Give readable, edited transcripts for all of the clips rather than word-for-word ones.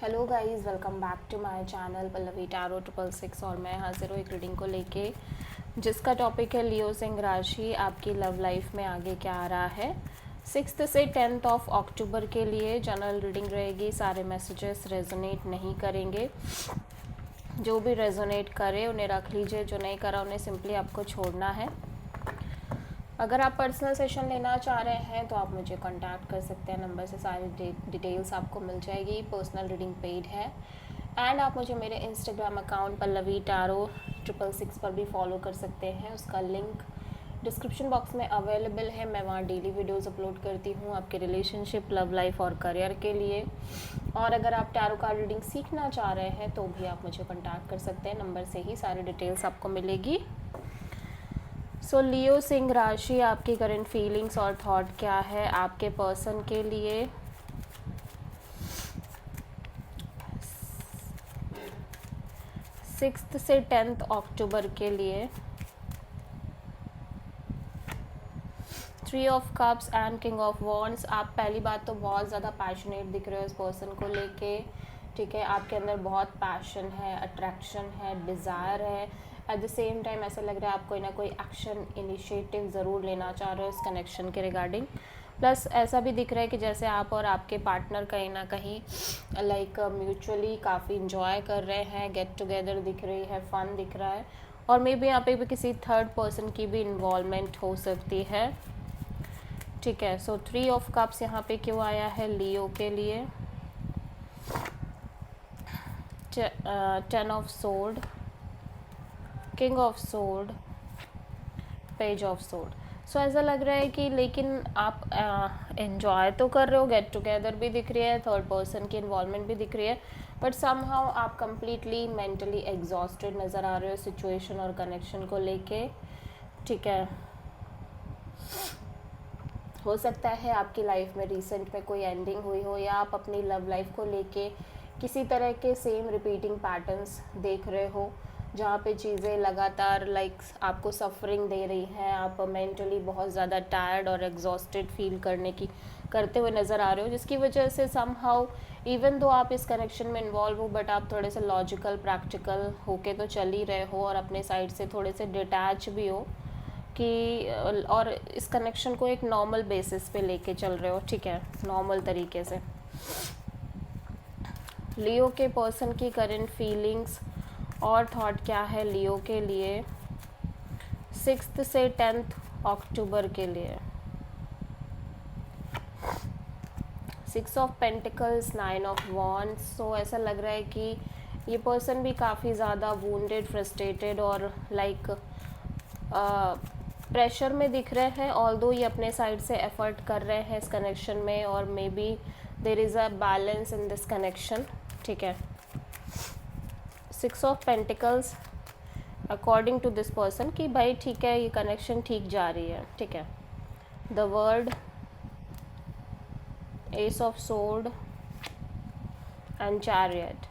Hello guys, welcome back to my channel Pallavi tarot 666। और मैं हाजिर हूँ एक रीडिंग को लेके जिसका टॉपिक है लियो सिंह राशि आपकी लव लाइफ में आगे क्या आ रहा है। 6 से 10 ऑफ अक्टूबर के लिए जनरल रीडिंग रहेगी। सारे मैसेजेस रेजोनेट नहीं करेंगे, जो भी रेजोनेट करे उन्हें रख लीजिए, जो नहीं करा उन्हें सिंपली आपको छोड़ना है। अगर आप पर्सनल सेशन लेना चाह रहे हैं तो आप मुझे कांटेक्ट कर सकते हैं, नंबर से सारी डिटेल्स आपको मिल जाएगी। पर्सनल रीडिंग पेड है एंड आप मुझे मेरे इंस्टाग्राम अकाउंट पल्लवी टैरो 666 पर भी फॉलो कर सकते हैं। उसका लिंक डिस्क्रिप्शन बॉक्स में अवेलेबल है। मैं वहाँ डेली वीडियोस अपलोड करती हूँ आपके रिलेशनशिप, लव लाइफ और करियर के लिए। और अगर आप टैरो कार्ड रीडिंग सीखना चाह रहे हैं तो भी आप मुझे कांटेक्ट कर सकते हैं, नंबर से ही सारी डिटेल्स आपको मिलेगी। सो लियो सिंह राशि आपकी करंट फीलिंग्स और थॉट क्या है आपके पर्सन के लिए। सिक्स्थ से 10 अक्टूबर के लिए 3 of cups and king of wands. आप पहली बात तो बहुत ज़्यादा पैशनेट दिख रहे हो इस पर्सन को लेके, ठीक है। आपके अंदर बहुत पैशन है, अट्रैक्शन है, डिज़ायर है। एट द सेम टाइम ऐसा लग रहा है आप कोई ना कोई एक्शन इनिशिएटिव ज़रूर लेना चाह रहे हो इस कनेक्शन के रिगार्डिंग। प्लस ऐसा भी दिख रहा है कि जैसे आप और आपके पार्टनर कहीं ना कहीं लाइक म्यूचुअली काफ़ी इंजॉय कर रहे हैं, गेट टुगेदर दिख रही है, फन दिख रहा है। और मे बी यहाँ पे भी किसी थर्ड पर्सन की भी इन्वॉल्वमेंट हो सकती है, ठीक है। सो 3 ऑफ कप्स यहाँ पे क्यों आया है लियो के लिए। 10 of sword, king of sword, page of sword. So ऐसा लग रहा है कि लेकिन आप एंजॉय तो कर रहे हो, गेट टुगेदर भी दिख रही है, थर्ड पर्सन की इन्वॉल्वमेंट भी दिख रही है, बट समहाउ आप कंप्लीटली मेंटली एग्जॉस्टेड नज़र आ रहे हो सिचुएशन और कनेक्शन को लेके, ठीक है। हो सकता है आपकी लाइफ में रिसेंट में कोई एंडिंग हुई हो, या आप अपनी लव लाइफ को लेके किसी तरह के सेम रिपीटिंग पैटर्न्स देख रहे हो, जहाँ पे चीज़ें लगातार लाइक आपको सफरिंग दे रही हैं। आप मेंटली बहुत ज़्यादा टायर्ड और एग्जॉस्टेड फील करते हुए नज़र आ रहे हो, जिसकी वजह से समहाउ इवन दो आप इस कनेक्शन में इन्वॉल्व हो, बट आप थोड़े से लॉजिकल प्रैक्टिकल होके तो चल ही रहे हो और अपने साइड से थोड़े से डिटैच भी हो कि और इस कनेक्शन को एक नॉर्मल बेसिस पे लेके चल रहे हो, ठीक है, नॉर्मल तरीके से। लियो के पर्सन की करंट फीलिंग्स और थॉट क्या है लियो के लिए 6 से 10 अक्टूबर के लिए। 6 ऑफ पेंटिकल्स, 9 ऑफ वॉन्ड्स। सो ऐसा लग रहा है कि ये पर्सन भी काफ़ी ज़्यादा वूंडेड, फ्रस्ट्रेटेड और लाइक प्रेशर में दिख रहे हैं। ऑल्दो ये अपने साइड से एफर्ट कर रहे हैं इस कनेक्शन में, और maybe there is a balance in this connection, ठीक है। 6 of pentacles according to this person कि भाई ठीक है, ये कनेक्शन ठीक जा रही है, ठीक है। The world, ace of sword and chariot.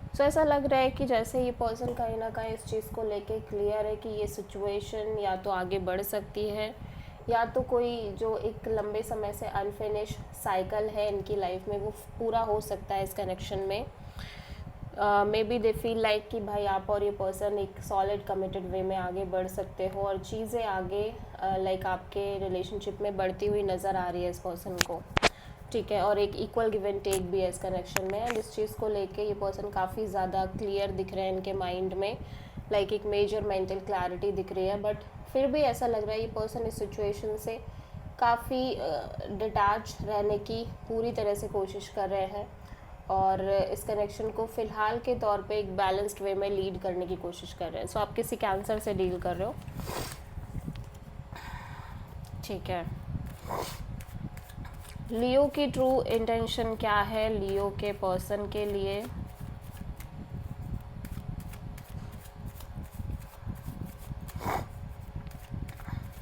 So ऐसा लग रहा है कि जैसे ये पर्सन कहीं ना कहीं इस चीज़ को लेके क्लियर है कि ये सिचुएशन या तो आगे बढ़ सकती है, या तो कोई जो एक लंबे समय से अनफिनिश साइकिल है इनकी लाइफ में वो पूरा हो सकता है इस कनेक्शन में। May be they feel like कि भाई आप और ये पर्सन एक सॉलिड कमिटेड वे में आगे बढ़ सकते हो, और चीज़ें आगे लाइक आपके रिलेशनशिप में बढ़ती हुई नज़र आ रही है इस पर्सन को, ठीक है। और एक इक्वल गिव एंड टेक भी है इस कनेक्शन में, एंड इस चीज़ को लेके ये पर्सन काफ़ी ज़्यादा क्लियर दिख रहे हैं इनके माइंड में, लाइक एक मेजर मेंटल क्लैरिटी दिख रही है। बट फिर भी ऐसा लग रहा है ये पर्सन इस सिचुएशन से काफ़ी डिटैच रहने की पूरी तरह से कोशिश कर रहे हैं, और इस कनेक्शन को फ़िलहाल के तौर पे एक बैलेंस्ड वे में लीड करने की कोशिश कर रहे हैं। सो आप किसी कैंसर से डील कर रहे हो, ठीक है। लियो की ट्रू इंटेंशन क्या है लियो के पर्सन के लिए।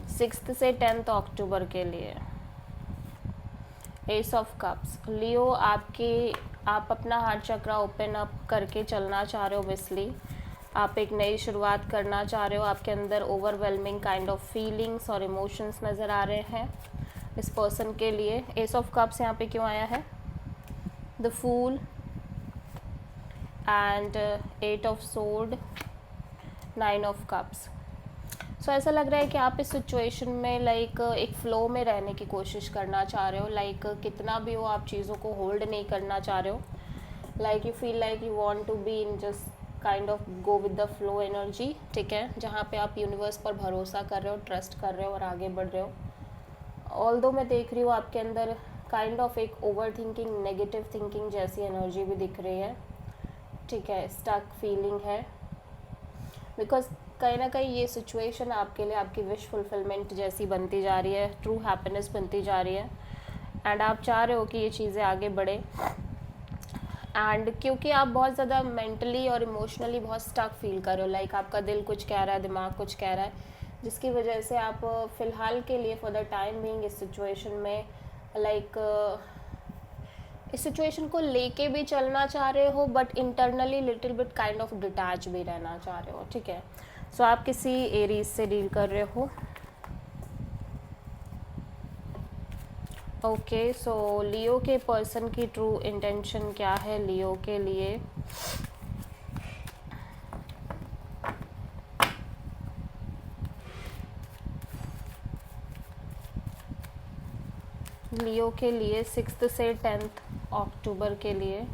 सिक्स्थ से 10 अक्टूबर के लिए एस ऑफ कप्स। लियो आप अपना हार्ट चक्रा ओपन अप करके चलना चाह रहे हो, ऑब्वियसली आप एक नई शुरुआत करना चाह रहे हो। आपके अंदर ओवरवेलमिंग काइंड ऑफ फीलिंग्स और इमोशंस नज़र आ रहे हैं, इस पर्सन के लिए। एस ऑफ कप्स यहाँ पे क्यों आया है, the fool and 8 of sword, 9 of cups. So ऐसा लग रहा है कि आप इस सिचुएशन में लाइक एक फ़्लो में रहने की कोशिश करना चाह रहे हो। लाइक कितना भी हो आप चीज़ों को होल्ड नहीं करना चाह रहे हो। Like you feel like you want to be in just kind of go with the flow energy, ठीक है, जहाँ पे आप यूनिवर्स पर भरोसा कर रहे हो, ट्रस्ट कर रहे हो और आगे बढ़ रहे हो। ऑल्दो मैं देख रही हूँ आपके अंदर काइंड ऑफ एक ओवर थिंकिंग, नेगेटिव थिंकिंग जैसी एनर्जी भी दिख रही है, ठीक है, स्टक फीलिंग है। बिकॉज कहीं ना कहीं ये सिचुएशन आपके लिए आपकी विश फुलफिलमेंट जैसी बनती जा रही है, ट्रू हैप्पीनेस बनती जा रही है, एंड आप चाह रहे हो कि ये चीज़ें आगे बढ़े। एंड क्योंकि आप बहुत ज़्यादा मेंटली और इमोशनली बहुत स्टक फील कर रहे हो, लाइक आपका दिल कुछ कह रहा है, दिमाग कुछ कह रहा है, जिसकी वजह से आप फ़िलहाल के लिए फॉर द टाइम बीइंग इस सिचुएशन में लाइक इस सिचुएशन को लेके भी चलना चाह रहे हो, but internally little bit kind of detach भी रहना चाह रहे हो, ठीक है। सो आप किसी एरीज से डील कर रहे हो। ओके, सो लियो के पर्सन की ट्रू इंटेंशन क्या है लियो के लिए। लियो के लिए 6 से 10 अक्टूबर के लिए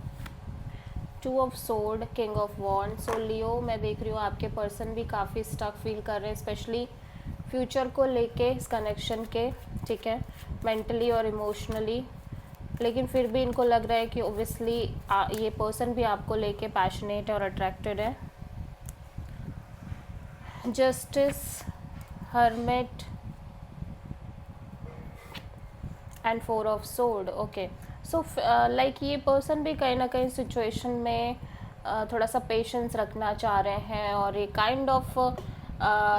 2 ऑफ सोर्ड, किंग ऑफ वॉन्ड। सो लियो मैं देख रही हूँ आपके पर्सन भी काफ़ी स्टक फील कर रहे हैं, स्पेशली फ्यूचर को लेके इस कनेक्शन के, ठीक है, मेंटली और इमोशनली। लेकिन फिर भी इनको लग रहा है कि ओबियसली ये पर्सन भी आपको लेके पैशनेट और अट्रैक्टेड है। Justice, hermit and 4 of sword. Okay, so like ये पर्सन भी कहीं ना कहीं सिचुएशन में थोड़ा सा पेशेंस रखना चाह रहे हैं, और ये काइंड ऑफ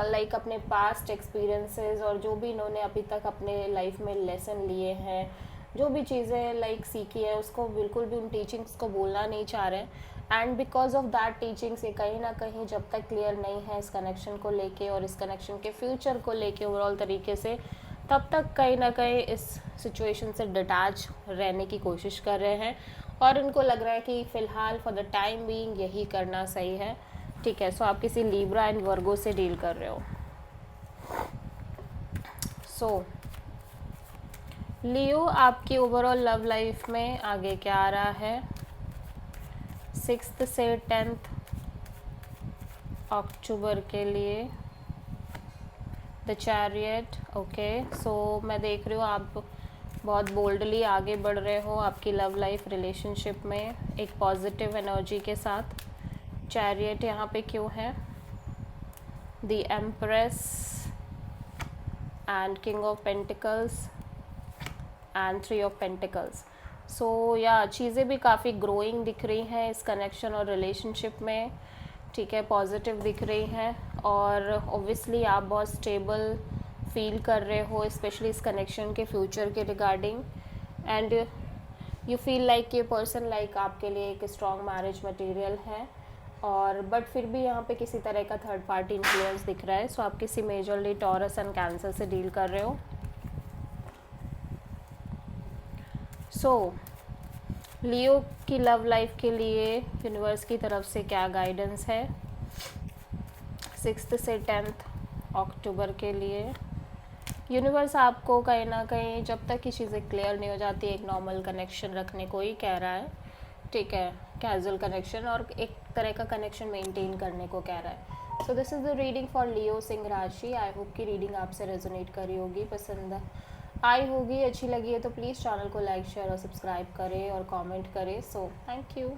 लाइक अपने पास्ट एक्सपीरियंसेस और जो भी इन्होंने अभी तक अपने लाइफ में लेसन लिए हैं, जो भी चीज़ें लाइक सीखी है, उसको बिल्कुल भी उन टीचिंग्स को बोलना नहीं चाह रहे हैं। And because of that teachings ये कहीं ना कहीं जब तक क्लियर नहीं है इस कनेक्शन को लेके और इस कनेक्शन के फ्यूचर को लेके ओवरऑल तरीके से, तब तक कहीं ना कहीं इस सिचुएशन से डिटैच रहने की कोशिश कर रहे हैं, और इनको लग रहा है कि फ़िलहाल फॉर द टाइम बीइंग यही करना सही है, ठीक है। सो आप किसी लिब्रा एंड वर्गो से डील कर रहे हो। सो लियो आपकी ओवरऑल लव लाइफ में आगे क्या आ रहा है 6 से 10 अक्टूबर के लिए, द चैरियट। ओके, सो मैं देख रही हूँ आप बहुत बोल्डली आगे बढ़ रहे हो आपकी लव लाइफ रिलेशनशिप में एक पॉजिटिव एनर्जी के साथ। चैरियट यहाँ पे क्यों है, the empress and king of pentacles and 3 of pentacles. So या चीज़ें भी काफ़ी ग्रोइंग दिख रही हैं इस कनेक्शन और रिलेशनशिप में, ठीक है, पॉजिटिव दिख रही हैं, और ऑब्वियसली आप बहुत स्टेबल फील कर रहे हो, स्पेशली इस कनेक्शन के फ्यूचर के regarding. And you feel like ये पर्सन लाइक आपके लिए एक स्ट्रॉन्ग मैरिज मटेरियल है, और बट फिर भी यहाँ पे किसी तरह का थर्ड पार्टी इन्फ्लुएंस दिख रहा है। सो आप किसी मेजरली टॉरस एंड कैंसर से डील कर रहे हो। सो लियो की लव लाइफ के लिए यूनिवर्स की तरफ से क्या गाइडेंस है 6 से 10 अक्टूबर के लिए। यूनिवर्स आपको कहीं ना कहीं जब तक ये चीज़ें क्लियर नहीं हो जाती एक नॉर्मल कनेक्शन रखने को ही कह रहा है, ठीक है, कैजुअल कनेक्शन और एक तरह का कनेक्शन मेंटेन करने को कह रहा है। So this is the reading for Leo सिंह राशि। आई होप की रीडिंग आपसे रेजोनेट करी होगी, पसंद आई होगी, अच्छी लगी है तो प्लीज़ चैनल को लाइक शेयर और सब्सक्राइब करें और कमेंट करें। So thank you.